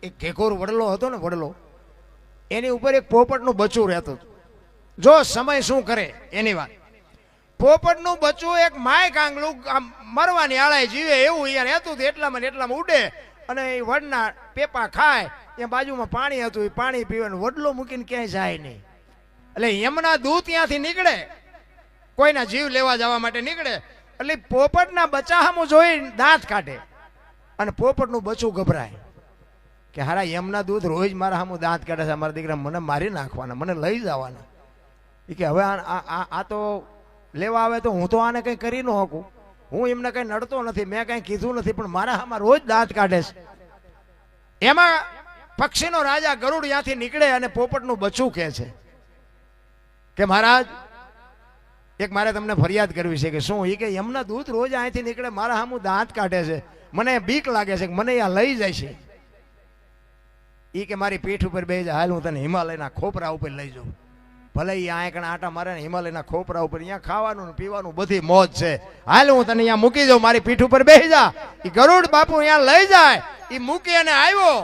એક ઘેઘોર વડલો હતો ને, વડલો એની ઉપર એક પોપટનું બચ્ચું રહેતું હતું. જો સમય શું કરે એની વાત. પોપટનું બચ્ચું એક માય કાંગલું મરવાની આળાએ જીવે એવું અહીંયા રહેતું હતું. એટલામાં ને એટલામાં ઉડે અને એ વડના પેપા ખાય. ત્યાં બાજુમાં પાણી હતું, એ પાણી પીવાનું વડલો મૂકીને ક્યાંય જાય નહીં. એટલે યમના દૂત ત્યાંથી નીકળે, કોઈના જીવ લેવા જવા માટે નીકળે. એટલે પોપટના બચ્ચા સામું જોઈ દાંત કાઢે અને પોપટનું બચ્ચું ગભરાય કે હારા યમના દૂત રોજ મારા સામું દાંત કાઢે છે, મારા દીકરા મને મારી નાખવાના, મને લઈ જવાના. એ કે હવે આ તો લેવા આવે તો હું તો આને કંઈ કરી ન શકું, હું એમને કંઈ નડતો નથી, મેં કંઈ કીધું નથી, પણ મારા સામે રોજ દાંત કાઢે છે. એમાં પક્ષીનો રાજા ગરુડ ત્યાંથી નીકળે અને પોપટનું બચ્ચું કહે છે કે મહારાજ એક મારે તમને ફરિયાદ કરવી છે. કે શું? એ કે યમના દૂત રોજ અહીંથી નીકળે, મારા સામું દાંત કાઢે છે, મને બીક લાગે છે કે મને આ લઈ જાય છે. એ કે મારી પીઠ ઉપર બેસી જાય, હાલ હું તને હિમાલયના ખોપરા ઉપર લઈ જાઉં. ભલે એ આંકણા આટા મારે ને હિમાલયના ખોપરા ઉપર, અહીંયા ખાવાનું ને પીવાનું બધી મોજ છે, હાલ હું તને અહીંયા મૂકી જાઉં, મારી પીઠ ઉપર બેસી જા. એ ગરુડ બાપુ અહીંયા લઈ જાય, એ મૂકી અને આવ્યો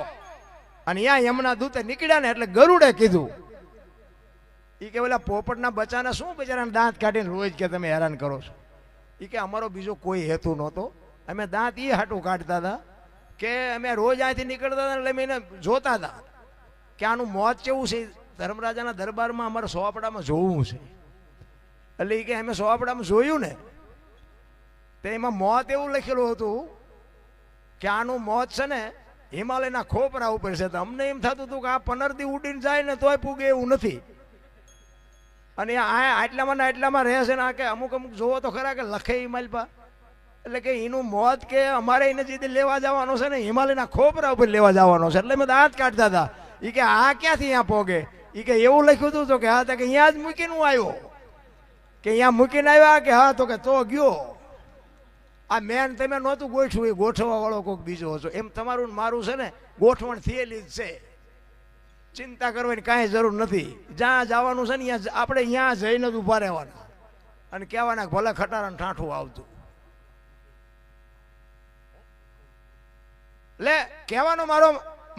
અને અહીંયા યમના દૂતે નીકળ્યા ને એટલે ગરુડે કીધું એ કે ઓલા પોપટના બચ્ચાના શું બિચારાને દાંત કાઢીને રોજ કે તમે હેરાન કરો છો. એ કે અમારો બીજો કોઈ હેતુ નહોતો, અમે દાંત એ હાટું કાઢતા હતા કે અમે રોજ અહીંથી નીકળતા હતા એટલે અમે એને જોતા હતા કે આનું મોત કેવું છે, ધર્મરાજાના દરબારમાં અમારે સોપડામાં જોવું છે. એટલે એ કે અમે સોપડામાં જોયું ને તો એમાં મોત એવું લખેલું હતું કે આનું મોત છે ને હિમાલયના ખોપરા ઉપર છે. તો અમને એમ થતું હતું કે આ પનરથી ઉડીને જાય ને તોય પૂગે એવું નથી. અને આટલામાં રહે છે ને, આ કે અમુક જોવો તો ખરા કે લખે હિમાલપા, એટલે કે એનું મોત કે અમારે એને જે લેવા જવાનો છે ને હિમાલયના ખોપરા ઉપર લેવા જવાનો છે. એટલે મેં દાંત કાઢતા હતા. એ કે આ ક્યાંથી અહીંયા પોગે? એ કે એવું લખ્યું હતું તો કે હા, તો કે અહીંયા જ મૂકીને હું આવ્યો, કે અહીંયા મૂકીને આવ્યા કે હા, તો કે તો ગયો. આ મેન તમે નહોતું ગોઠવું, એ ગોઠવવા વાળો કોઈક બીજો હતો. એમ તમારું મારું છે ને ગોઠવણ થયેલી જ છે, ચિંતા કરવાની કાંઈ જરૂર નથી. જ્યાં જવાનું છે ને આપણે અહીંયા જઈને જ ઊભા રહેવાના અને કહેવાના ભલે ખટારાને ઠાઠું આવતું. એટલે કહેવાનો મારો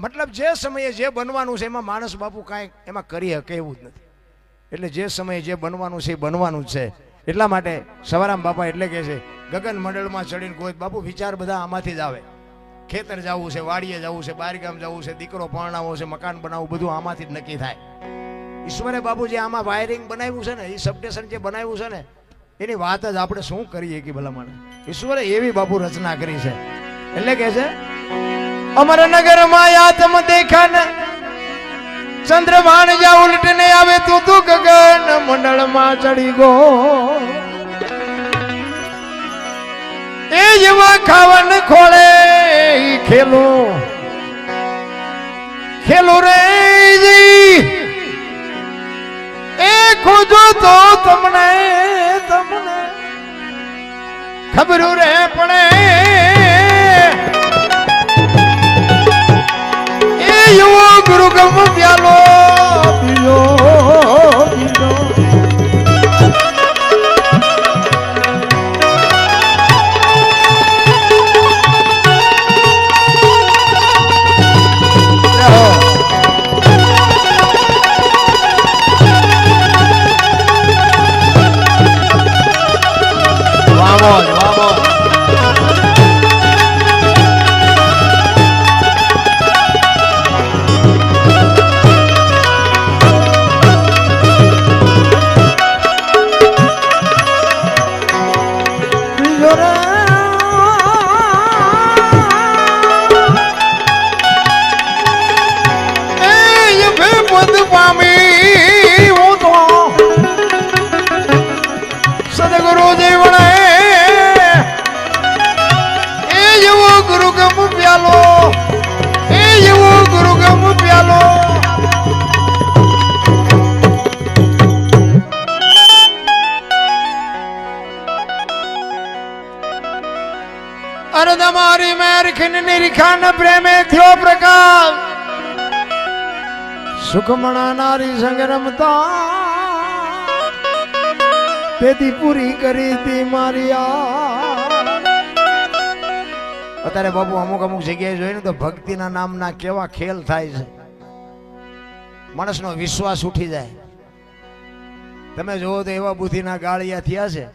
મતલબ જે સમયે જે બનવાનું છે એમાં માણસ બાપુ કાંઈ એમાં કરી શકે એવું જ નથી. એટલે જે સમયે જે બનવાનું છે એ બનવાનું જ છે. એટલા માટે સવારામ બાપા એટલે કહે છે ગગન મંડળમાં ચડીને કોઈ બાપુ વિચાર બધા આમાંથી જ આવે. ખેતર જવું છે, વાડીએ જવું છે, બારગામ જવું છે, દીકરો પરણાવવો છે, મકાન બનાવવું, બધું આમાંથી જ નક્કી થાય. ઈશ્વરે બાપુ જે આમાં વાયરિંગ બનાવ્યું છે ને, એ સબસ્ટેશન જે બનાવ્યું છે ને, એની વાત જ આપણે શું કરીએ કે ભલા મને ઈશ્વરે એવી બાપુ રચના કરી છે. એટલે કે છે અમરનગર માં આત્મ દેખા ને ચંદ્રભાન જા ઉલટને આવે તું તું ગગન મંડળ માં ચડી ગો. એ જેવા ખાવન ખોળે ખેલું ખેલું રે એ ખોજો તો તમને તમને ખબર રે પડે. એ યુવો ગુરુ ગમ પ્યાલો પીજો પીજો. તમારી મેર ખીન નિરીખાન પ્રેમે થયો પ્રકાશ સુખમણા નારી સંગ રમતા તેથી પૂરી કરી તી મારી અત્યારે બાપુ અમુક અમુક જગ્યાએ જોઈને તો ભક્તિના નામના કેવા ખેલ થાય છે, માણસનો વિશ્વાસ ઉઠી જાય. તમે જોવો તો એવા બુદ્ધિના ગાળિયા થયા છે.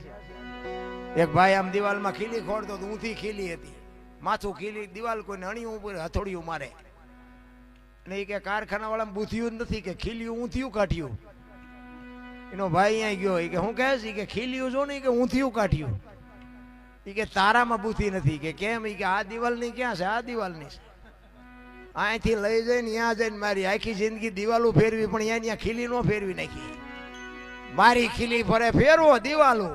એક ભાઈ આમ દિવાલમાં ખીલી ખોડતો તો ઊંધી ખીલી હતી, માથું ખીલી દિવાલ કોઈને અણીયું ઉપર હથોડિયું મારે, અને એ કે કારખાના વાળા બુદ્ધિયું જ નથી કે ખીલિયું ઊંધિયું કાઢ્યું. એનો ભાઈ અહીંયા ગયો, કે હું કહે છે કે ખીલિયું જો ને કે ઊંધિયું કાઢ્યું. એ કે તારામાં બુદ્ધિ નથી. કે કેમ? એ કે આ દિવાલની ક્યાં છે? આ દિવાલની છે. અહીંથી લઈ જઈને ત્યાં જઈને મારી આખી જિંદગી દિવાલો ફેરવી, પણ ત્યાં ખીલી નો ફેરવી નાખી. મારી ખીલી ફરે ફેરવો દિવાલો,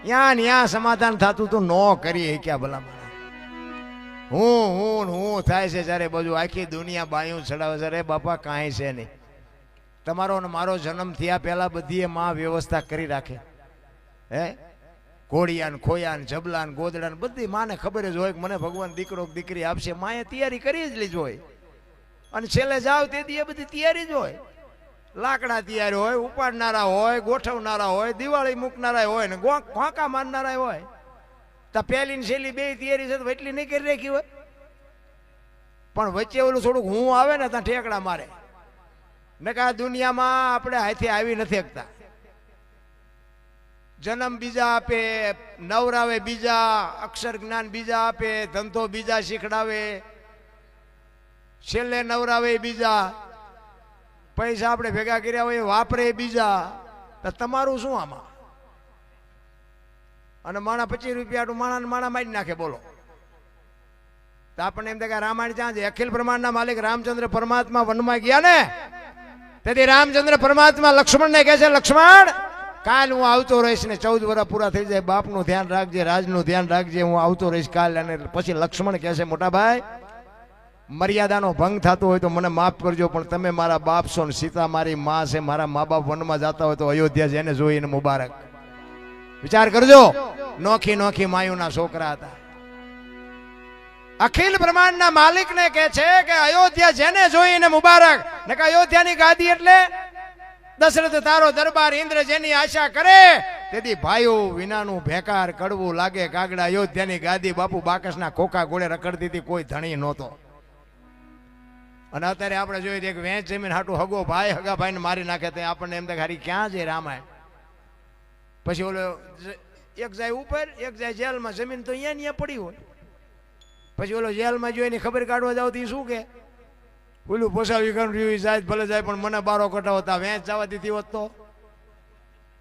ત્યાં સમાધાન થતું તો ન કરીએ ક્યાં ભલા મારા. હું થાય છે જયારે બધું આખી દુનિયા બાયું ચડાવે છે. અરે બાપા કાંઈ છે નહીં. તમારો ને મારો જન્મ થયા પહેલા બધી માં વ્યવસ્થા કરી રાખે. હે ઘોડિયાન ખોયાન જબલાન ગોદડાન બધી માને ખબર જ હોય કે મને ભગવાન દીકરો દીકરી આપશે. માએ તૈયારી કરી જ લીધી હોય, અને છેલ્લે જાવ તે દી બધી તૈયારી જ હોય. લાકડા તૈયાર હોય, ઉપાડનારા હોય, ગોઠવનારા હોય, દિવાળી મૂકનારા હોય ને ઘોંકા મારનારા હોય. તો પહેલી ને છેલ્લી બે તૈયારી છે તો એટલી નહીં કરી રાખી હોય. પણ વચ્ચે ઓલું થોડુંક હું આવે ને ત્યાં ઠેકડા મારે. મેં કહા દુનિયામાં આપણે હાથે આવી નથી શકતા. જન્મ બીજા આપે, નવરાવે બીજા, અક્ષર જ્ઞાન બીજા આપે, ધંધો બીજા શીખડાવે, છેલ્લે નવરાવે બીજા, પૈસા આપણે ભેગા કર્યા હોય વાપરે બીજા. તો તમારું શું આમાં? અને માણા 25 રૂપિયા માણા મારી નાખે. બોલો તો આપણને એમ થાય કે રામાયણ ક્યાં છે? અખિલ બ્રહ્માંડના માલિક રામચંદ્ર પરમાત્મા વનમાં ગયા ને, તેથી રામચંદ્ર પરમાત્મા લક્ષ્મણને કહે છે, લક્ષ્મણ કાલ હું આવતો રહીશ ને 14 વર્ષ પૂરા થઈ જાય, બાપનું ધ્યાન રાખજે, રાજનું ધ્યાન રાખજે, હું આવતો રહીશ કાલ. અને પછી લક્ષ્મણ કહે છે, મોટા ભાઈ મર્યાદાનો ભંગ થતો હોય તો મને માફ કરજો, પણ તમે મારા બાપ છો ને સીતા મારી માં છે, મારા મા બાપ વનમાં જતા હોય તો અયોધ્યા જેને જોઈને મુબારક. વિચાર કરજો, નોખી નોખી માયુના છોકરા હતા. અખિલ બ્રહ્માંડના માલિકને કહે છે કે અયોધ્યા જેને જોઈને મુબારક. ને કે અયોધ્યાની ગાદી એટલે દશરથ તારો દરબાર ઇન્દ્ર જેની આશા કરે, તેથી ભાઈઓ વિનાનું ભેકાર કડવું લાગે કાગડા. અયોધ્યાની ગાદી બાપુ બાકસના ખોખા ગોળે રખડતી હતી, કોઈ ધણી નહોતો. અને અત્યારે આપણે જોઈએ કે વેચ જમીન હાટું હગો ભાઈ હગા ભાઈને મારી નાખે. તે આપણને એમ થાય હારી ક્યાં છે રામાયણ? પછી ઓલો એક જાય ઉપર, એક જાય જેલમાં. જમીન તો અહીંયા પડી હોય. પછી ઓલો જેલમાં જોઈને ખબર કાઢવા જાવ તો શું કે ઓલું પોસાવી કર્યું જાય ભલે જાય, પણ મને બારો કટાવતા વેચ જવા દીધી હોત તો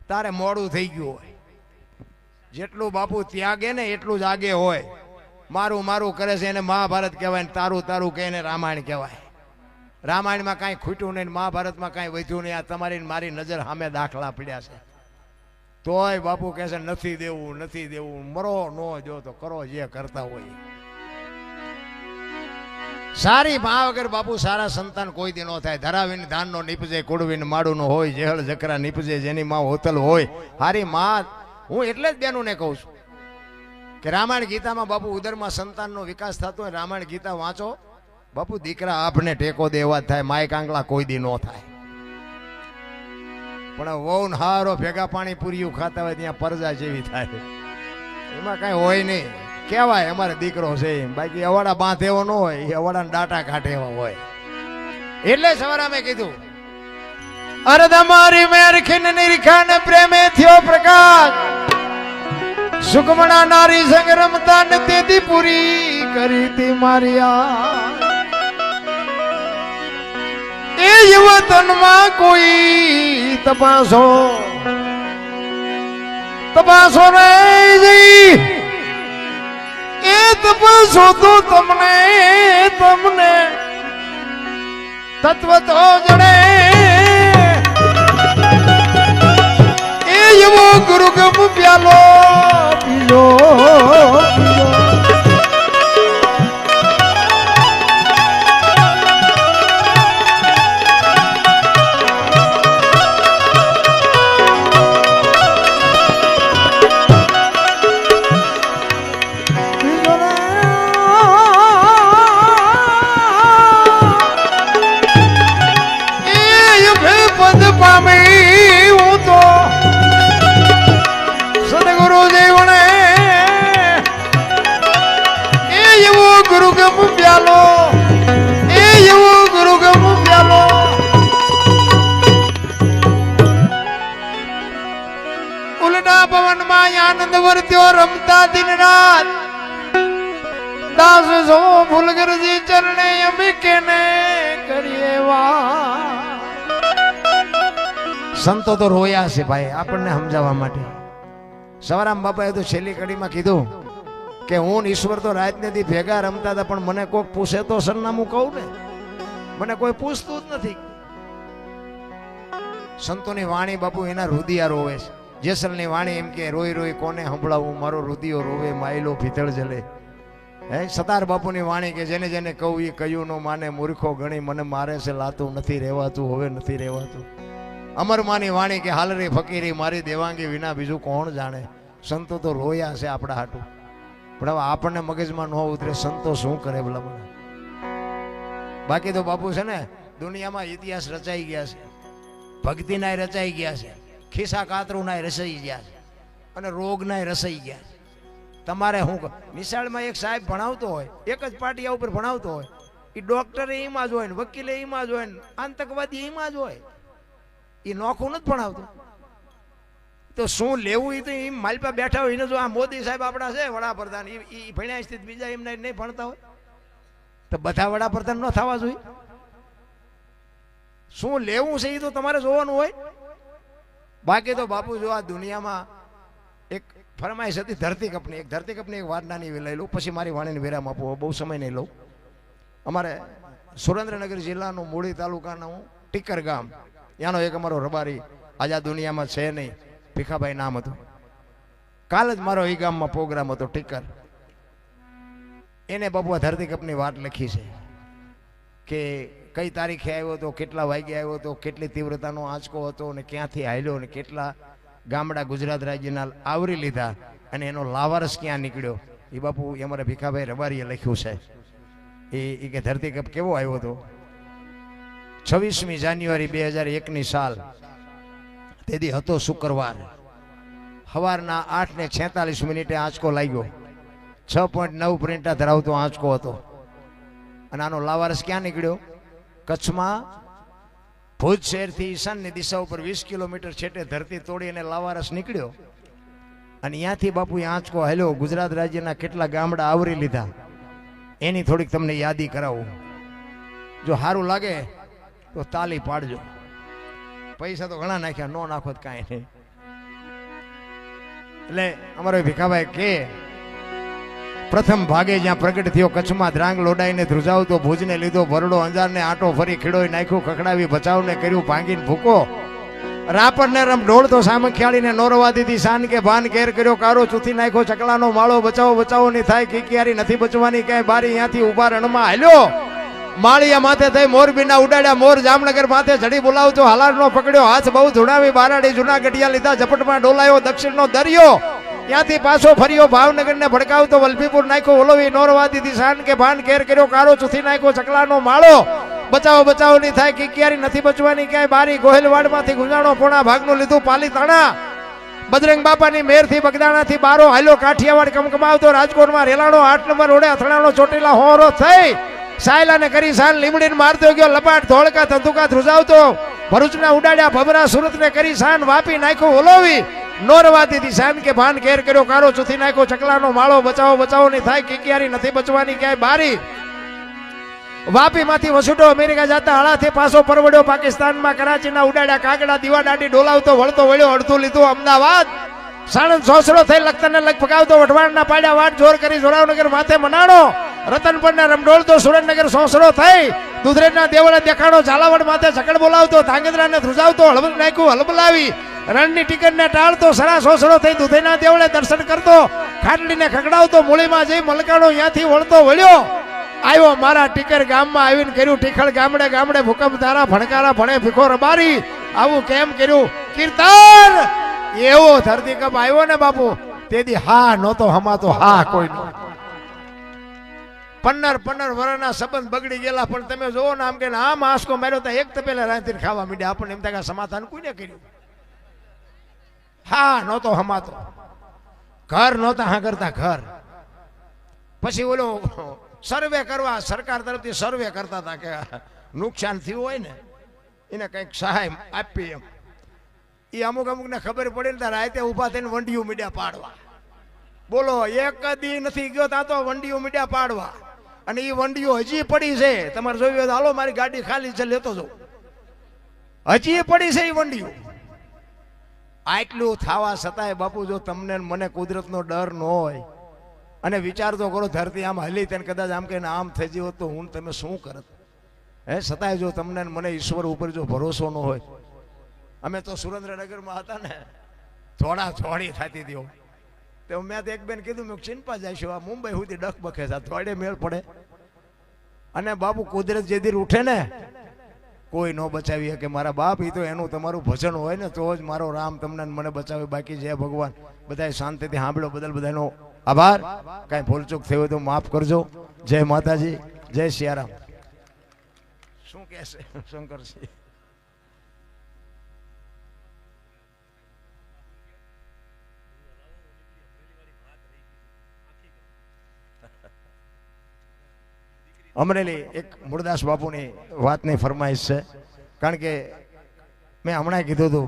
તારે મોડું થઈ ગયું હોય. જેટલું બાપુ ત્યાગે ને એટલું જ આગે હોય. મારું મારું કરે છે એને મહાભારત કહેવાય, ને તારું તારું કહે એને રામાયણ કહેવાય. રામાયણમાં કાંઈ ખૂટ્યું નહીં, મહાભારતમાં કાંઈ વધ્યું નહીં. આ તમારી મારી નજર સામે દાખલા પડ્યા છે. તોય બાપુ કહે છે નથી દેવું, નથી દેવું. મરો નો જો તો કરો જે કરતા હોય. સારી મા વગર બાપુ સારા સંતાન કોઈ દી નો થાય. ધરાવીને ધાન નો નીપજે, કુડવીને માડું નો હોય, જેહળ જકરા નીપજે જેની માં હોતલ હોય. હારી માં હું એટલે જ બેનું ને કહું છું કે રામાયણ ગીતામાં બાપુ ઉદરમાં સંતાનનો વિકાસ થતો હોય. રામાયણ ગીતા વાંચો બાપુ, દીકરા આપને ટેકો દેવા થાય. માય કાંગલા કોઈ દી નો થાય. પણ વહુ હારો ભેગા પાણી પૂરીયું ખાતા હોય ત્યાં પરજા જેવી થાય. એમાં કઈ હોય નહીં. કહેવાય અમારે દીકરો છે, બાકી અવાડા બાંધે એવો ન હોય, એ અવાડા ડાટા કાઢે એવો હોય. એટલે સવારે અમે કીધું અરે તમારી મેર ખીન નિરખાન પ્રેમે થયો પ્રકાશ, સુકમણા નારી સંગ રમતા ને તેથી પૂરી કરી તી મારી એ યુવતનમાં કોઈ તપાસો નહીં જઈ. એ તપાસો તો તમને તત્વ તો જડે. એ એવો ગુરુગમ પ્યાલો પીલો કરત્યો રમતા દિન રાત દાસ જો ભૂલગરજી ચરણે અમે કેને કરીએ વા. સંતો તો રોયા છે ભાઈ આપણને સમજાવવા માટે. સવારામ બાપાએ તો છેલ્લી કડીમાં કીધું કે હું ને ઈશ્વર તો રાત ને દી ભેગા રમતા હતા, પણ મને કોઈક પૂછે તો સરનામું કહું ને, મને કોઈ પૂછતું જ નથી. સંતોની વાણી બાપુ એના રુદિયા રોવે છે. જેસલની વાણી એમ કે રોઈ રોઈ કોને સંભળાવું, મારો રુદિયો રોવે માયલો ભીતળ જલે. હે સતાર બાપુની વાણી કે જેને જેને કહું એ કયું નો માને, મૂર્ખો ગણી મને મારે છે લાતું નથી રહેવાતું, હવે નથી રહેવાતું. અમરમાની વાણી કે હાલરી ફકીરી મારી દેવાંગી વિના બીજું કોણ જાણે. સંતો તો રોયા છે આપણા હાટું, પણ હવે આપણને મગજમાં ન ઉતરે સંતો શું કરે ભલા મને. બાકી તો બાપુ છે ને દુનિયામાં ઇતિહાસ રચાઈ ગયા છે, ભક્તિના રચાઈ ગયા છે, ખિસ્સા કાતરુંના રચાઈ ગયા છે, અને રોગના રચાઈ ગયા છે. તમારે શું નિશાળમાં એક સાહેબ ભણાવતો હોય, એક જ પાટિયા ઉપર ભણાવતો હોય, એ ડોક્ટરે એમાં જ હોય ને, વકીલે એમાં જ હોય ને, આતંકવાદી એમાં જ હોય, એ નોખું નથી ભણાવતો. તો શું લેવું એ તો એમ માલપા બેઠા હોય એને જો આ મોદી સાહેબ આપણા છે વડાપ્રધાન, એ ભણ્યા સ્થિત બીજા એમને નહીં ભણતા હોય તો બધા વડાપ્રધાન ન થવા જોઈએ. શું લેવું છે એ તો તમારે જોવાનું હોય. બાકી તો બાપુ જો આ દુનિયામાં એક ફરમાઈશ હતી ધરતીકપની, એક ધરતીકપની એક વાત નાની લઈ લઉં, પછી મારી વાણીને વિરામ આપવો, બહુ સમય નહીં લઉં. અમારે સુરેન્દ્રનગર જિલ્લાનું મૂળી તાલુકાનું ટીકર ગામ, ત્યાંનો એક અમારો રબારી આજ આ દુનિયામાં છે નહીં, ભીખાભાઈ નામ હતું. કાલ જ મારો એ ગામમાં પ્રોગ્રામ હતો ટીકર. એને બાપુ ધરતીકપની વાત લખી છે કે કઈ તારીખે આવ્યો હતો, કેટલા વાગે આવ્યો હતો, કેટલી તીવ્રતાનો આંચકો હતો, અને ક્યાંથી હાલ્યો, અને કેટલા ગામડા ગુજરાત રાજ્યના આવરી લીધા, અને એનો લાવારસ ક્યાં નીકળ્યો. એ બાપુ અમારા ભીખાભાઈ રબારીએ લખ્યું છે. એ કે ધરતીકપ કેવો આવ્યો હતો. 26મી જાન્યુઆરી 2001ની સાલ, તેથી હતો શુક્રવાર, સવારના 8:46 આંચકો લાગ્યો. 6.9 પ્રિન્ટા ધરાવતો આંચકો હતો, અને આનો લાવારસ ક્યાં નીકળ્યો? કચ્છમાં ભુજ શહેરથી ઈશાનની દિશા ઉપર 20 કિલોમીટર છેટે ધરતી તોડી અને લાવારસ નીકળ્યો, અને ત્યાંથી બાપુ આંચકો હાલ્યો, ગુજરાત રાજ્યના કેટલા ગામડા આવરી લીધા. એની થોડીક તમને યાદી કરાવું. જો સારું લાગે તો તાલી પાડજો. પૈસા તો ઘણા નાખ્યા, નો નાખો તો કાંઈ નહીં. એટલે અમારો ભીખાભાઈ કે પ્રથમ ભાગે જ્યાં પ્રગટ થયો કચ્છમાં ધ્રાંગ લોડાઈને ધ્રુજાવતો, ભુજને લીધો ભરડો, અંજારને આટો ફરી ખીડોઈ નાખ્યું, ખખડાવી બચાવને કર્યું ભાંગીને ભૂકો, રાપરને રમ ઢોળતો સામખિયાળીને નોરવા દીધી શાન કે ભાન કેર કર્યો કારો, ચૂથી નાખ્યો ચકલાનો માળો, બચાવો બચાવો ની થાય કિકિયારી નથી બચવાની ક્યાંય બારી, ત્યાંથી ઉભા રણમાં હાલ્યો, માળિયા માથે થઈ મોરબીના ઉડાડ્યા મોર, જામનગર માથે ચડી બોલાવતો હાલારનો પકડ્યો હાથ બહુ ધુણાવી, બારાડી જૂના ગઢિયા લીધા ઝપટમાં ડોલાયો, દક્ષિણનો દરિયો ત્યાંથી પાછો ફર્યો, ભાવનગરને ભડકાવતો વલભીપુર નાખ્યો ઓલોવી, નોરવા દીધી શાન કે ભાન કેર કર્યો કારો, ચૂથી નાખ્યો ચકલાનો માળો, બચાવો બચાવો ની થાય કિકિયારી નથી બચવાની ક્યાંય બારી, ગોહિલવાડમાંથી ગુંજાણો પોણા ભાગનું લીધું પાલીતાણા, બજરંગ બાપાની મેરથી બગદાણાથી બારો હાલ્યો, કાઠિયાવાડ કમકમાવતો, રાજકોટમાં રેલાણો 8 નંબર રોડે અથડાણો, ચોટીલા હોરો થઈ, સાયલાને કરી સાન લીમડીને મારતો ગયો, લપાટ ધોળકા ધંધુકા ધ્રુજાવતો, ભરૂચના ઉડાડ્યા ભમરા, સુરતને કરી સાન વાપી નાખ્યો ઓલોવી, નોરવા દીધી શાન કે ભાન કેર કર્યો કારો, ચૂથી નાખ્યો ચકલાનો માળો, બચાવો બચાવો ની થાય કિકિયારી નથી બચવાની ક્યાંય બારી, વાપીમાંથી વસુડો અમેરિકા જતા હળાથી પાછો પરવડ્યો, પાકિસ્તાનમાં કરાચીના ઉડાડ્યા કાગડા, દીવા દાંડી ડોલાવતો વળતો વળ્યો, અડધું લીધું અમદાવાદ, સાણંદ સોસરો થઈ લખતરને લગ પગાવતો, વઢવાણના પાડ્યા વાટ જોર કરી જોરાવનગર માથે મનાણો, રતનપરના રમડોળતો, સુરેન્દ્રનગર સોસરો થઈ દુધરેજના દેવળે દેખાણો, ઝાલાવાડ માથે ઝકડ બોલાવતો, ધાંગધ્રાને ધ્રુજાવતો, હળબલ નાખ્યું હલબલાવી, રણની ટિકિટને ટાળતો, સરા સોસરો થઈ દુધેના દેવળે દર્શન કરતો, ખાટલીને ખકડાવતો, મૂળીમાં જઈ મલકાણો ત્યાંથી વળતો વળ્યો, આવ્યો મારા ટીકર ગામમાં આવીને કર્યું ટીખળ, ગામડે ગામડે ભૂકંપ તારા ભણકારા ભણે ભીખો રબારી, આવું કેમ કર્યું કીર્તન. એવો ધરતીકંપ આવ્યો ને બાપુ, તેથી હા નહોતો હમાતો, હા કોઈ નો. 15 વર્ષના સંબંધ બગડી ગયેલા, પણ તમે જોવો ને આમ કે આમ આંસકો માર્યો તો એક તપેલા રાંધીને ખાવા માંડ્યા. આપણને એમ થાય કે સમાધાન કોઈને કર્યું? હા નહોતો હમાતો, ઘર નહોતા હા કરતા ઘર. પછી ઓલો સર્વે કરવા સરકાર તરફથી સર્વે કરતા હતા કે નુકસાન થયું હોય ને એને કંઈક સહાય આપી એમ. એ અમુક ને ખબર પડે ને ત્યારે રાતે ઊભા થઈને વંડિયું મીડિયા પાડવા, બોલો એક દી નથી ગયો ત્યાં તો વંડીઓ મીડિયા પાડવા, અને એ વંડીઓ હજી પડી છે. તમારે જોયું હોય તો હાલો, મારી ગાડી ખાલી છે, લેતો જાઉં. હજી પડી છે એ વંડીઓ. આટલું થવા છતાંય બાપુ, જો તમને મને કુદરતનો ડર ન હોય, અને વિચાર તો કરો, ધરતી આમ હલી તેને કદાચ આમ કહીને આમ થઈ ગયો તો હું તમે શું કરત? હે, છતાંય જો તમને મને ઈશ્વર ઉપર જો ભરોસો ન હોય. અમે તો સુરેન્દ્રનગરમાં હતા ને, થોડા થોડી થતી હતી. તો મેં તો એક બેન કીધું, મેં ચિંપા જઈશું, આ મુંબઈ સુધી ડખ બખે છે, થોડે મેળ પડે. અને બાપુ કુદરત જે દીર ઉઠે ને, કોઈ ન બચાવી શકે મારા બાપ. એ તો એનું તમારું ભજન હોય ને તો જ મારો રામ તમને મને બચાવે. બાકી જય ભગવાન. બધાય શાંતિથી સાંભળો. બધાનો આભાર. કાંઈ ભૂલચૂક થઈ હોય તો માફ કરજો. જય માતાજી, જય સિયારામ. શું કહેશે શંકરસિંહ? અમરેલી એક મૂળદાસ બાપુની વાતની ફરમાઈશ છે. કારણ કે મેં હમણાં કીધું હતું,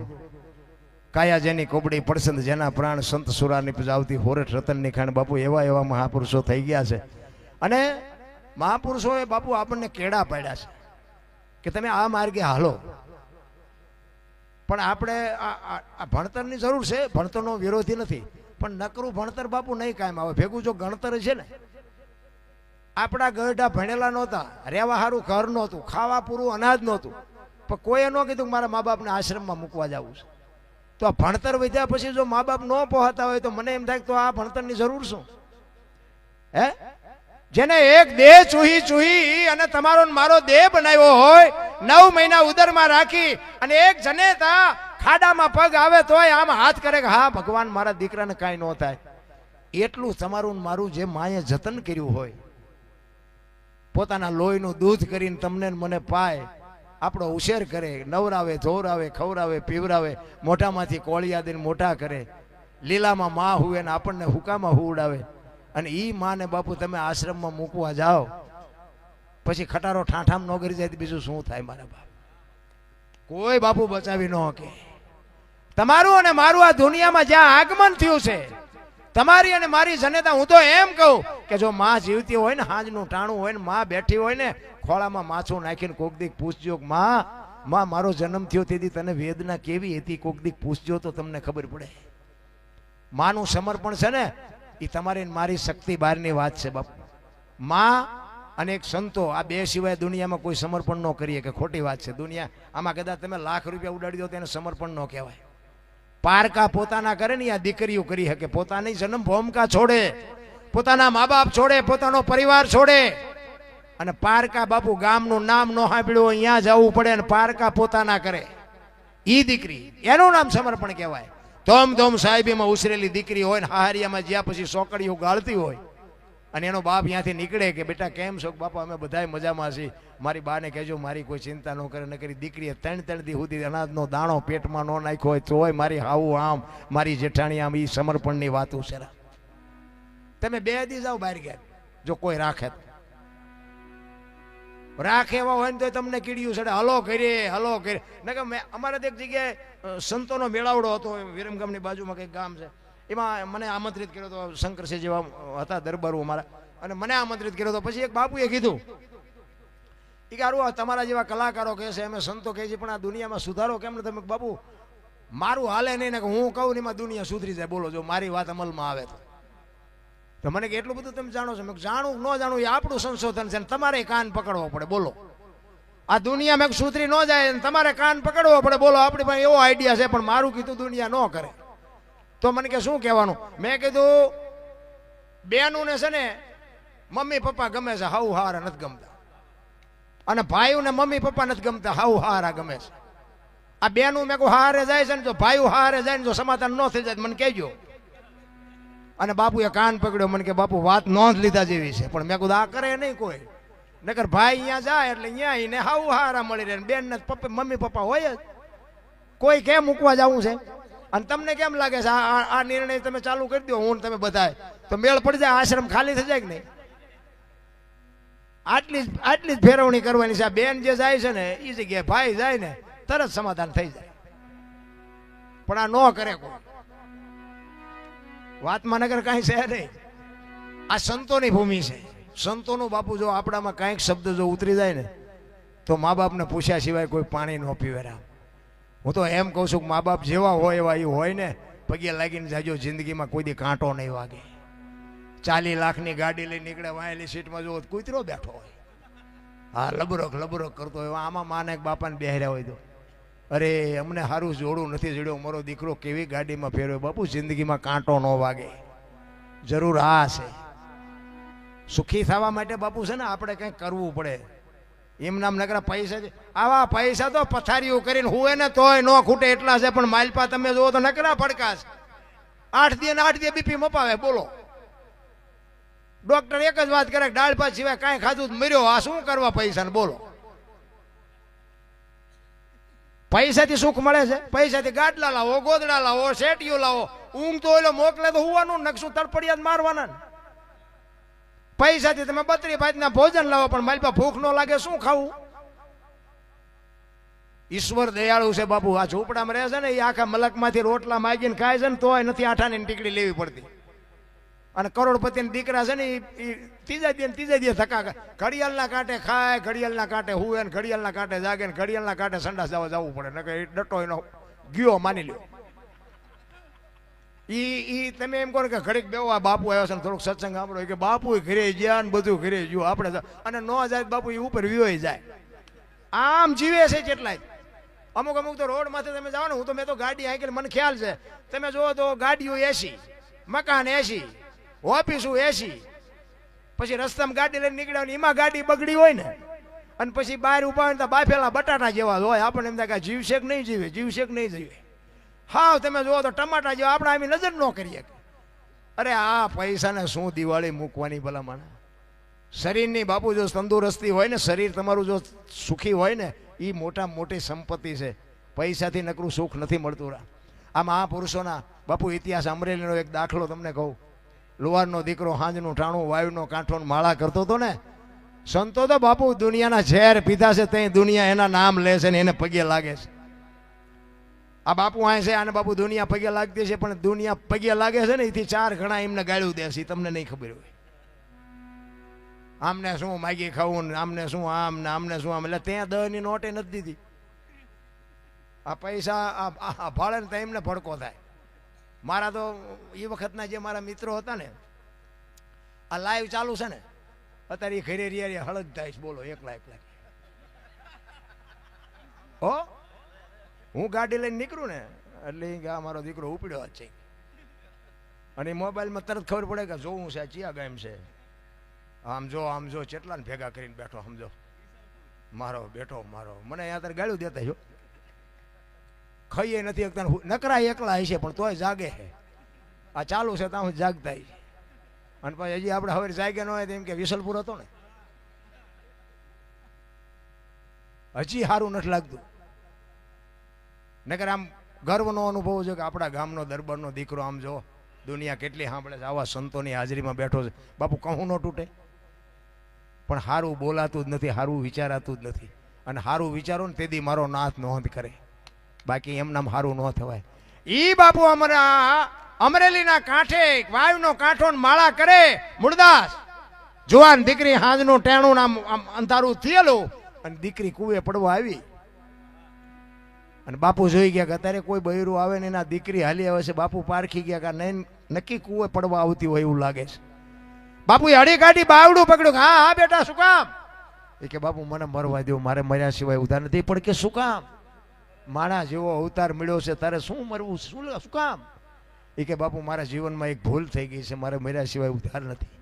કાયા જેની કોબડી પડસંદ, જેના પ્રાણ સંત સુરાની પજાવતી, હોરઠ રતનની ખાણ. બાપુ એવા મહાપુરુષો થઈ ગયા છે. અને મહાપુરુષોએ બાપુ આપણને કેળા પાડ્યા છે કે તમે આ માર્ગે હાલો. પણ આપણે આ ભણતરની જરૂર છે, ભણતરનો વિરોધી નથી, પણ નકરું ભણતર બાપુ નહીં કાયમ આવે. ભેગું જો ગણતર છે ને, આપણા ગઢા ભણેલા નહોતા, રહેવા સારું ઘર નહોતું, ખાવા પૂરું અનાજ નહોતું, પણ કોઈએ ન કીધું મારા મા બાપને આશ્રમમાં મૂકવા જવું છે. તો આ ભણતર વધ્યા પછી જો મા બાપ ન પહોંચતા હોય તો મને એમ થાય તો આ ભણતરની જરૂર શું? હે, જેને એક દેહ ચૂહી અને તમારો મારો દેહ બનાવ્યો હોય, 9 મહિના ઉદરમાં રાખી, અને એક જનેતા ખાડામાં પગ આવે તોય આમ હાથ કરે કે હા ભગવાન મારા દીકરાને કાંઈ ન થાય. એટલું તમારું મારું જે માએ જતન કર્યું હોય, પોતાના લોહીનું દૂધ કરીને તમને મને પાય, આપણો ઉછેર કરે, નવરાવે, ધોરાવે, ખવરાવે, પીવરાવે, મોઢામાંથી કોળિયા દઈને મોટા કરે, લીલામાં માં હુએ ને આપણને હુકામાં હુવડાવે. અને ઈ માને બાપુ તમે આશ્રમમાં મૂકવા જાઓ, પછી ખટારો ઠાઠામ ન કરી જાય તો બીજું શું થાય મારા બાપ? કોઈ બાપુ બચાવી ન શકે. તમારું અને મારું આ દુનિયામાં જ્યાં આગમન થયું છે, તમારી અને મારી જનતા, હું તો એમ કહું કે જો માં જીવતી હોય ને, હાજનું ટાણું હોય ને, માં બેઠી હોય ને, ખોળામાં માછું નાખીને કોક દીક પૂછજો, માં મારો જન્મ થયો તેથી તને વેદના કેવી હતી, કોક દીક પૂછજો તો તમને ખબર પડે. માનું સમર્પણ છે ને, એ તમારી મારી શક્તિ બહારની વાત છે બાપુ. માં અને એક સંતો, આ બે સિવાય દુનિયામાં કોઈ સમર્પણ ન કરીએ કે ખોટી વાત છે. દુનિયા આમાં કદાચ તમે લાખ રૂપિયા ઉડાડી દો તો એને સમર્પણ ન કહેવાય. પારકા પોતાના કરે ને આ દીકરીઓ કરી શકે. પોતાની જન્મ ભૂમિકા છોડે, પોતાના મા બાપ છોડે, પોતાનો પરિવાર છોડે, અને પારકા બાપુ ગામનું નામ ન સાંભળ્યું અહીંયા જવું પડે અને પારકા પોતાના કરે. ઈ દીકરી, એનું નામ સમર્પણ કહેવાય. ધોમ સાહેબીમાં ઉછરેલી દીકરી હોય ને, હાહરિયામાં જ્યાં પછી સોકડીઓ ગાળતી હોય, અને એનો બાપ ત્યાંથી નીકળે કે બેટા કેમ છો? બાપા અમે બધાય મજામાં છીએ, મારી બાને કહેજો મારી કોઈ ચિંતા ન કરે. ન કરી દીકરીએ 3 દી સુધી અનાજનો દાણો પેટમાં ન નાખ્યો હોય તોય મારી હાવું આમ, મારી જેઠાણી આમ. એ સમર્પણની વાતો છે. તમે 2 દી જાઓ બહાર ગયા, જો કોઈ રાખે એવા હોય ને તો તમને કીડ્યું છે, હલો કરે. ને કે મેં અમારે એક જગ્યાએ સંતોનો મેળાવડો હતો, વિરમગામની બાજુમાં કંઈક ગામ છે, એમાં મને આમંત્રિત કર્યો હતો. શંકરસિંહ જેવા હતા દરબારો અમારા, અને મને આમંત્રિત કર્યો હતો. પછી એક બાપુએ કીધું કે આરું તમારા જેવા કલાકારો કહે છે, અમે સંતો કહે છે, પણ આ દુનિયામાં સુધારો કેમ ને? તમે બાપુ મારું હાલે નહીં ને, હું કહું ને એમાં દુનિયા સુધરી જાય. બોલો, જો મારી વાત અમલમાં આવે તો મને કે એટલું બધું તમે જાણો છો? મેં જાણું ન જાણું એ આપણું સંશોધન છે, તમારે કાન પકડવો પડે. બોલો, આ દુનિયા મેં સુધરી ન જાય, તમારે કાન પકડવો પડે. બોલો, આપણી પાસે એવો આઈડિયા છે, પણ મારું કીધું દુનિયા ન કરે. તો મને કે શું કહેવાનું? મેં કીધું બેનું ને છે ને મમ્મી પપ્પા ગમે છે, હાઉ હારા નથી ગમતા, અને ભાઈઓ ને મમ્મી પપ્પા નથી ગમતા, હાઉ હારા ગમે છે. આ બેનું મેં કહું હારે જાય છે ને, જો ભાઈઓ હારે જાય ને, જો સમાધાન ન થઈ જાય મને કહેજો. અને બાપુએ કાન પકડ્યો. મને કે બાપુ વાત નોંધ લીધા જેવી છે, પણ મેં કીધું આ કરે નહીં કોઈ. નકર ભાઈ અહીંયા જાય એટલે અહીંયા એને હાઉ હારા મળી રહે, બેન ને મમ્મી પપ્પા હોય જ. કોઈ કેમ મૂકવા જવું છે? અને તમને કેમ લાગે છે આ નિર્ણય તમે ચાલુ કરી દો, હું તમે બધાય, તો મેળ પડી જાય, આશ્રમ ખાલી થઈ જાય કે નહીં? આટલી જ ફેરવણી કરવાની છે. આ બેન જે જાય છે ને એ જગ્યાએ ભાઈ જાય ને તરત સમાધાન થઈ જાય, પણ આ ન કરે કોઈ. વાતમાં નગર કાંઈ છે નહીં. આ સંતોની ભૂમિ છે. સંતોનું બાપુ જો આપણામાં કાંઈક શબ્દ જો ઉતરી જાય ને તો મા બાપને પૂછ્યા સિવાય કોઈ પાણી ન પીવે. રામ, હું તો એમ કહું છું કે મા બાપ જેવા હોય એવા એ હોય ને, પગે લાગીને જાજો, જિંદગીમાં કોઈ દી કાંટો નહીં વાગે. 40 લાખની ગાડી લઈને નીકળે, વાયેલી સીટમાં જો કૂતરો બેઠો હોય, હા લબરક કરતો હોય, આમાં માને એક બાપાને બેહર્યા હોય તો અરે અમને સારું જોડું નથી જડ્યો, મારો દીકરો કેવી ગાડીમાં ફેરવ્યો. બાપુ જિંદગીમાં કાંટો ન વાગે. જરૂર આ છે, સુખી થવા માટે બાપુ છે ને આપણે કંઈક કરવું પડે. એમ નામ નકરા પૈસા છે, આવા પૈસા તો પથારીઓ કરીને હુએ ને તોય ન ખૂટે એટલા છે. પણ માલપા તમે જુઓ તો નકરા પડકાશ. 8 દી બીપી મપાવે. બોલો, ડોક્ટર એક જ વાત કરે, દાળ ભાત સિવાય કાંઈ ખાધું મર્યો. આ શું કરવા પૈસા ને? બોલો, પૈસાથી સુખ મળે છે? પૈસાથી ગાડલા લાવો, ગોદડા લાવો, શેટીઓ લાવો. ઊંઘ તો ઓલો મોકલે તો હુવાનું, નકશું તડપડિયા મારવાના. પૈસાથી તમે 32 ભાતના ભોજન લાવો, પણ મારી પાસે ભૂખ ન લાગે, શું ખાવું? ઈશ્વર દયાળુ છે બાપુ. આ ઝૂંપડામાં રહે છે ને એ આખા મલકમાંથી રોટલા માગીને ખાય છે ને તોય નથી 8 આનાની ટીકડી લેવી પડતી. અને કરોડપતિના દીકરા છે ને એ ત્રીજા દે થકા ઘડિયાળના કાંઠે ખાય, ઘડિયાળના કાંઠે હુએ ને ઘડિયાળના કાંઠે જાગે ને ઘડિયાળના કાંઠે સંડાસ જવું પડે. ને કે ડટો એનો ગયો માની લ્યો. ઈ તમે એમ કહો કે ઘડીક બેવા બાપુ આવ્યો છે ને થોડુંક સત્સંગ સાંભળો કે બાપુ ઘરે ગયા ને બધું ઘરે ગયું આપણે. અને ન જાય બાપુ એ ઉપર વિયોય જાય. આમ જીવે છે કેટલાય. અમુક તો રોડ માંથી તમે જાઓ ને, હું તો મેં તો ગાડી આંકી મને ખ્યાલ છે. તમે જુઓ તો ગાડીઓ 80, મકાન 80, ઓફિસો 80. પછી રસ્તામાં ગાડી લઈને નીકળ્યા ને એમાં ગાડી બગડી હોય ને, અને પછી બહાર ઉભા હોય તો બાફેલા બટાટા જેવા હોય. આપણને એમ થાય કે જીવશે કે નહીં જીવે, જીવશે કે નહીં જીવે. હા તમે જુઓ તો ટમાટા જેવા આપણે આમ નજર ન કરીએ. અરે આ પૈસાને શું દિવાળી મૂકવાની ભલામણ. શરીરની બાપુ જો તંદુરસ્તી હોય ને, શરીર તમારું જો સુખી હોય ને, એ મોટી સંપત્તિ છે. પૈસાથી નકરું સુખ નથી મળતું. આ મહાપુરુષોના બાપુ ઇતિહાસ, અમરેલીનો એક દાખલો તમને કહું. લુવારનો દીકરો હાંજનું ટાણું વાયુનો કાંઠો માળા કરતો હતો ને, સંતો તો બાપુ દુનિયાના ઝેર પીધા છે, ત્યાં દુનિયા એના નામ લે છે ને એને પગે લાગે છે. આ બાપુ આ છે, આને બાપુ દુનિયા પગે લાગતી છે, પણ દુનિયા પગે લાગે છે ને એથી 4 ગણા એમને ગાળ્યું દે છે. તમને નહીં ખબર હોય. આમને શું માગી ખાવું ને આમને શું આમ ને આમને શું આમ. એટલે ત્યાં 10 ની નોટે નથી દીધી. આ પૈસા ભાડે ને એમને ભડકો થાય. મારા તો એ વખતના જે મારા મિત્રો હતા ને, આ લાઈવ ચાલુ છે ને અત્યારે, એ ઘરે રિયા હળદ થાય છે. બોલો, એકલા હો. હું ગાડી લઈને નીકળું ને એટલે આ મારો દીકરો ઉપડ્યો જ છે. અને મોબાઈલમાં તરત ખબર પડે કે જોવું છે ચિયા ગામ છે. આમ જો ચેટલા ને ભેગા કરીને બેઠો, સમજો મારો બેઠો મારો. મને અહીંયા તારે ગાળ્યું દેતા છો, ખાઈએ નથી એકતા, નકરા એકલા હશે પણ તોય જાગે છે. આ ચાલુ છે ત્યાં જાગતા છે. અને પછી હજી આપણે હવે જાગે ન હોય તો એમ કે વિસલપુર હતો ને, હજી સારું નથી લાગતું. નકર આમ ગર્વનો અનુભવ છે કે આપણા ગામનો દરબારનો દીકરો આમ જો દુનિયા કેટલી સાંભળે છે, આવા સંતોની હાજરીમાં બેઠો છે. બાપુ કહું ન તૂટે, પણ સારું બોલાતું જ નથી, સારું વિચારાતું જ નથી. અને સારું વિચારો ને તેથી મારો નાથ નોંધ કરે, બાકી એમ નામ સારું ન થવાય. ઈ બાપુ અમરેલીના કાંઠે વાયુનો કાંઠો માળા કરે. મૂળદાસ જુવાન દીકરી હાંજનું ટેણું નામ અંધારું થયેલું, અને દીકરી કુવે પડવા આવી. અને બાપુ જોઈ ગયા કે અત્યારે કોઈ બૈરું આવે ને એના દીકરી હાલી આવે છે. બાપુ પારખી ગયા કે નહીં, નક્કી કુવે પડવા આવતી હોય એવું લાગે છે. બાપુ હળી કાઢી બાવડું પકડ્યું. હા બેટા શું કામ? એ કે બાપુ મને મરવા દો, મારે મર્યા સિવાય ઉધાર નથી. પણ કે શું કામ? મારા જેવો અવતાર મળ્યો છે, તારે શું મરવું, શું કામ? એ કે બાપુ મારા જીવનમાં એક ભૂલ થઈ ગઈ છે, મારે મર્યા સિવાય ઉધાર નથી.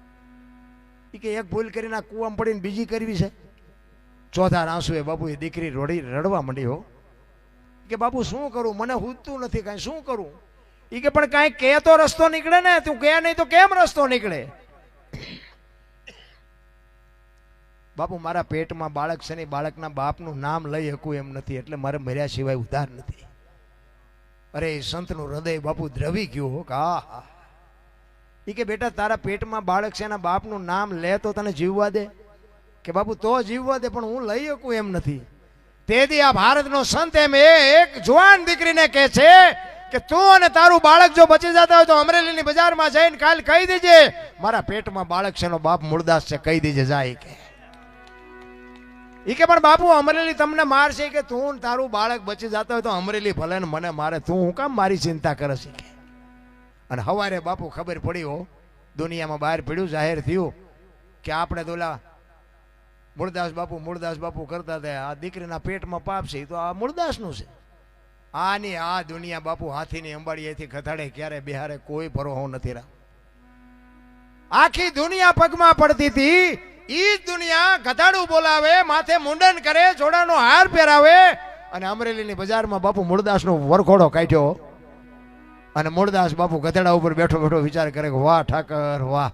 એ કે એક ભૂલ કરીને આ કૂવામાં પડીને બીજી કરવી છે. ચોથા આંસુએ બાપુ એ દીકરી રડવા માંડી. હો કે બાપુ શું કરું, મને હૂજતું નથી કાંઈ, શું કરું? એ કે પણ કાંઈ કે તો રસ્તો નીકળે ને, તું કે નહીં તો કેમ રસ્તો નીકળે? બાપુ મારા પેટમાં બાળક છે ને, બાળકના બાપનું નામ લઈ શકું એમ નથી, એટલે મારે મર્યા સિવાય ઉધાર નથી. અરે સંતનું હૃદય બાપુ દ્રવી ગયું. હો હા. એ કે બેટા તારા પેટમાં બાળક છે, એના બાપનું નામ લે તો તને જીવવા દે? કે બાપુ તો જીવવા દે, પણ હું લઈ શકું એમ નથી. તેથી આ ભારતનો સંત એમ એક જુવાન દીકરીને કહે છે કે તું અને તારું બાળક જો બચી જતા હોય તો અમરેલીની બજારમાં જઈને કાલ કહી દેજે મારા પેટમાં બાળક છે, એનો બાપ મૂળદાસ છે, કહી દેજે જાય કે પણ બાપુ અમરેલી તમને મારશે કે તું તારું બાળક બચી જતા હોય તો અમરેલી ભલે ને મને મારે, તું હું કામ મારી ચિંતા કરે છે કે. અને હવારે બાપુ ખબર પડી હો, દુનિયામાં બહાર પડ્યું, જાહેર થયું કે આપણે દોલા મૂળદાસ બાપુ કરતા હતા, આ દીકરીના પેટમાં પાપ છે તો આ મૂળદાસનું છે. આની આ દુનિયા બાપુ હાથીની અંબાડીએથી ખથાડે ક્યારે બિહારે કોઈ ભરોસો નથી રહ્યા. આખી દુનિયા પગમાં પડતી હતી, ઈ દુનિયા ગધાડું બોલાવે, માથે મુંડન કરે, જોડાનો હાર પહેરાવે, અને અમરેલીની બજારમાં બાપુ મૂળદાસનો વરઘોડો કાઢ્યો. અને મૂળદાસ બાપુ ગધેડા ઉપર બેઠો બેઠો વિચાર કરે કે વાહ ઠાકર વાહ,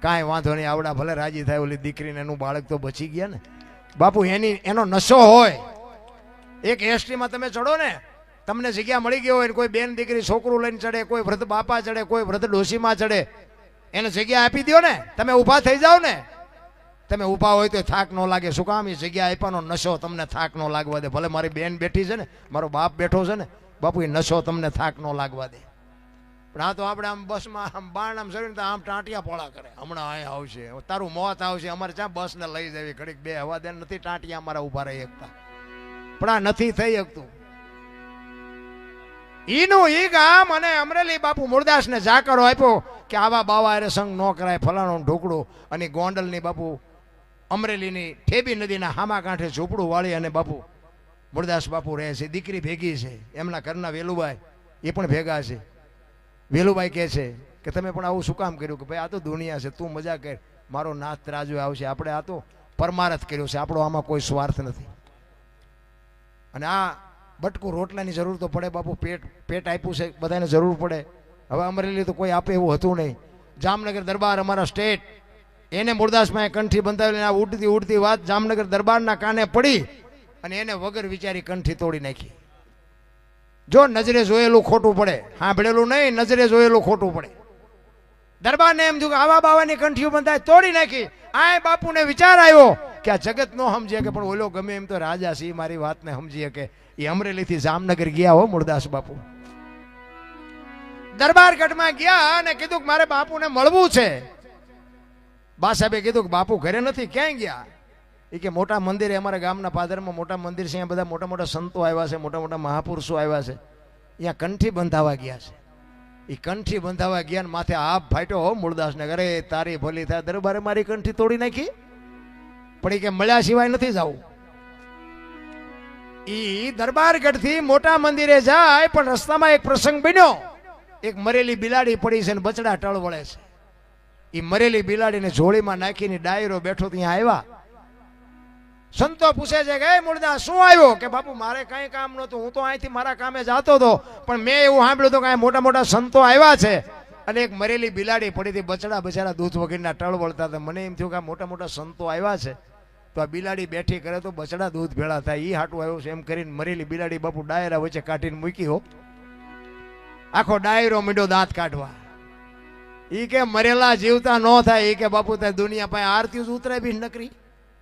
કાંઈ વાંધો નહીં, આવડા ભલે રાજી થાય, ઓલી દીકરીને એનું બાળક તો બચી ગયા ને. બાપુ એનો નશો હોય. એક એસટીમાં તમે ચડો ને, તમને જગ્યા મળી ગઈ હોય, કોઈ બેન દીકરી છોકરું લઈને ચડે, કોઈ વૃદ્ધ બાપા ચડે, કોઈ વૃદ્ધ ડોશીમાં ચડે, એને જગ્યા આપી દો ને, તમે ઊભા થઈ જાઓ ને. તમે ઊભા હોય તો થાક ન લાગે. શું કામ? એ જગ્યા આપ્યાનો નશો તમને થાક ન લાગવા દે. ભલે મારી બેન બેઠી છે ને, મારો બાપ બેઠો છે ને, બાપુ એ નશો તમને થાક ન લાગવા દે. પણ આ તો આપણે આમ બસમાં આમ બાણ આમ સરીને આમ ટાંટિયા પોળા કરે, હમણાં અહીંયા આવશે, તારું મોત આવશે, અમારે ક્યાં બસને લઈ જવી, ઘડીક બે હવા દે, નથી ટાંટિયા અમારા ઊભા રહી શકતા. પણ આ નથી થઈ શકતું. ઈનું ઈ ગામ અને અમરેલી બાપુ મૂળદાસને જાકરો આપ્યો કે આવા બાવા અરે સંગ ન કરાય, ફલાણો ઢોકળું. અને ગોંડલની બાપુ અમરેલીની ઠેબી નદીના હામા કાંઠે ઝૂંપડું વાળી અને બાપુ મૂળદાસ બાપુ રહે છે. દીકરી ભેગી છે, એમના ઘરના વેલુભાઈ એ પણ ભેગા છે. વેલુભાઈ કહે છે કે તમે પણ આવું શું કામ કર્યું? કે ભાઈ આ તો દુનિયા છે, તું મજા કર, મારો નાથ ત્રાજુ આવશે, આપણે આ તો પરમારથ કર્યો છે, આપણો આમાં કોઈ સ્વાર્થ નથી. અને આ બટકું રોટલાની જરૂર તો પડે બાપુ, પેટ આપ્યું છે, બધાને જરૂર પડે. હવે અમરેલી તો કોઈ આપે એવું હતું નહીં. જામનગર દરબાર અમારા સ્ટેટ, એને મૂળદાસમાં કંઠી બંધાવેલી, આ ઉડતી ઉડતી વાત જામનગર દરબારના કાને પડી અને એને વગર વિચારી કંઠી તોડી નાખી. જો નજરે જોયેલું ખોટું પડે, સાંભળેલું નહીં, નજરે જોયેલું ખોટું પડે. દરબારને એમ થયું કે આવા બાવાની કંઠીઓ બંધાય, તોડી નાખી. આ બાપુને વિચાર આવ્યો કે આ જગત નો સમજે કે પણ ઓલો ગમે એમ તો રાજા છે, મારી વાતને સમજીએ કે. એ અમરેલીથી જામનગર ગયા હો મૂળદાસ બાપુ. દરબારગઢમાં ગયા અને કીધું કે મારે બાપુને મળવું છે. બા સાહેબે કીધું કે બાપુ ઘરે નથી, ક્યાંય ગયા? એ કે મોટા મંદિરે, અમારા ગામના પાદરમાં મોટા મંદિર છે, અહીંયા બધા મોટા મોટા સંતો આવ્યા છે, મોટા મોટા મહાપુરુષો આવ્યા છે, અહીંયા કંઠી બંધાવા ગયા છે. એ કંઠી બંધાવા ગયા ને માથે આપ ફાટ્યો હો મૂળદાસને, અરે તારી ભલી થાય, દરબારે મારી કંઠી તોડી નાખી. પણ એ કે મળ્યા સિવાય નથી જવું. ઈ દરબારગઢથી મોટા મંદિરે જાય, પણ રસ્તામાં એક પ્રસંગ બન્યો. એક મરેલી બિલાડી પડી છે ને બચડા ટળ વળે છે. એ મરેલી બિલાડીને જોડીમાં નાખીને ડાયરો બેઠો ત્યાં આવ્યા. સંતો પૂછે છે કે મૂળદાસ શું આવ્યો? કે બાપુ મારે કઈ કામ નહોતું, હું તો અહીંથી મારા કામે જતો હતો, પણ મેં એવું સાંભળ્યું હતું કે અહીં મોટા મોટા સંતો આવ્યા છે અને એક મરેલી બિલાડી પડી હતી, બચડા બચારા દૂધ વગરના ટળ વળતા હતા. મને એમ થયું કે આ મોટા મોટા સંતો આવ્યા છે તો આ બિલાડી બેઠી કરે તો બચડા દૂધ ભેળા થાય, એ હાટું આવ્યું છે. એમ કરીને મરેલી બિલાડી બાપુ ડાયરા વચ્ચે કાઢીને મૂકી હો. આખો ડાયરો મીંડો દાંત કાઢવા. ઈ કે મરેલા જીવતા ન થાય. એ કે બાપુ ત્યાં દુનિયા પાસે આરતી જ ઉતરાય બી નકરી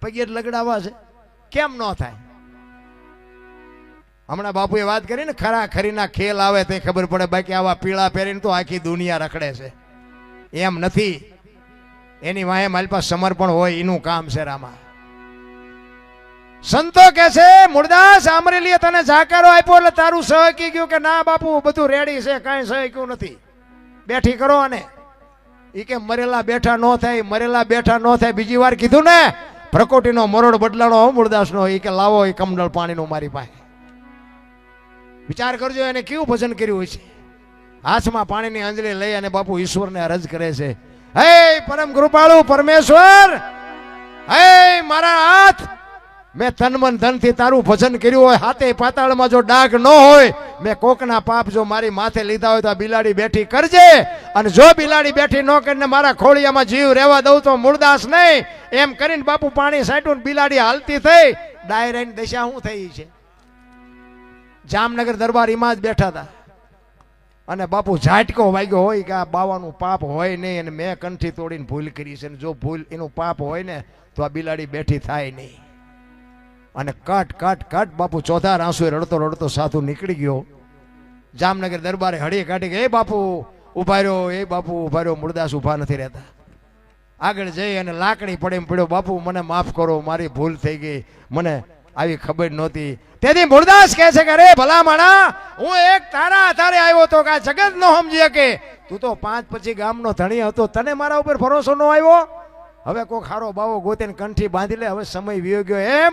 પગે લગડાવા છે, કેમ ન થાય? હમણાં બાપુએ વાત કરી ને, ખરા ખરીના ખેલ આવે તે ખબર પડે, બાકી આવા પીળા પહેરીને તો આખી દુનિયા રખડે છે. એમ નથી, એની વાહે મારી પાસે સમર્પણ હોય એનું કામ છે. રામા સંતો કે છે મૂળદાસ અમરેલીએ તને જાકારો આપ્યો એટલે તારું સહકી ગયું કે ના બાપુ બધું રેડી છે, કાંઈ સહક્યું નથી, બેઠી કરો. અને એ કે મરેલા બેઠા ન થાય, મરેલા બેઠા ન થાય. બીજી વાર કીધું ને, પ્રકોટીનો મરોડ બદલાણો મૂળદાસનો. એ કે લાવો એ કમંડળ પાણીનું મારી પાસે. વિચાર કરજો એને કેવું ભજન કર્યું હોય છે. હાથમાં પાણીની અંજળી લઈ અને બાપુ ઈશ્વરને અરજ કરે છે, હે પરમ કૃપાળુ પરમેશ્વર, હે મારા હાથ, મેં તન મન ધનથી તારું ભજન કર્યું હોય, હાથે પાતાળમાં જો ડાઘ ન હોય, મેં કોકના પાપ જો મારી માથે લીધા હોય તો આ બિલાડી બેઠી કરજે. અને જો બિલાડી બેઠી ન કરીને મારા ખોળિયામાં જીવ રહેવા દઉં તો મૂળદાસ નહીં. એમ કરીને બાપુ પાણી સાટ્યું, બિલાડી હાલતી થઈ. ડાયરાની દશા શું થઈ છે? જામનગર દરબાર એમાં જ બેઠા હતા અને બાપુ ઝાટકો વાગ્યો હોય કે આ બાવાનું પાપ હોય નહીં અને મેં કંઠી તોડીને ભૂલ કરી છે. જો ભૂલ એનું પાપ હોય ને તો આ બિલાડી બેઠી થાય નહીં. અને કટ કટ કટ બાપુ ચોથા આંસુએ રડતો રડતો સાધુ નીકળી ગયો. જામનગર દરબારે હળી કાઢી કે એ બાપુ ઉભા રહ્યો, એ બાપુ ઉભા રહ્યો. મૂળદાસ ઉભા નથી રહેતા. આગળ જઈ અને લાકડી પડે એમ પડ્યો, બાપુ મને માફ કરો, મારી ભૂલ થઈ ગઈ, મને આવી ખબર નહોતી. તેથી મૂળદાસ કહે છે કે અરે ભલા માણા, હું એક તારા આધારે આવ્યો તો કે આ જગત નો સમજી કે તું તો 5 પછી ગામનો ધણી હતો, તને મારા ઉપર ભરોસો ન આવ્યો. હવે કોઈ ખારો બાવો ગોતીને કંઠી બાંધી લે, હવે સમય વિયો ગયો એમ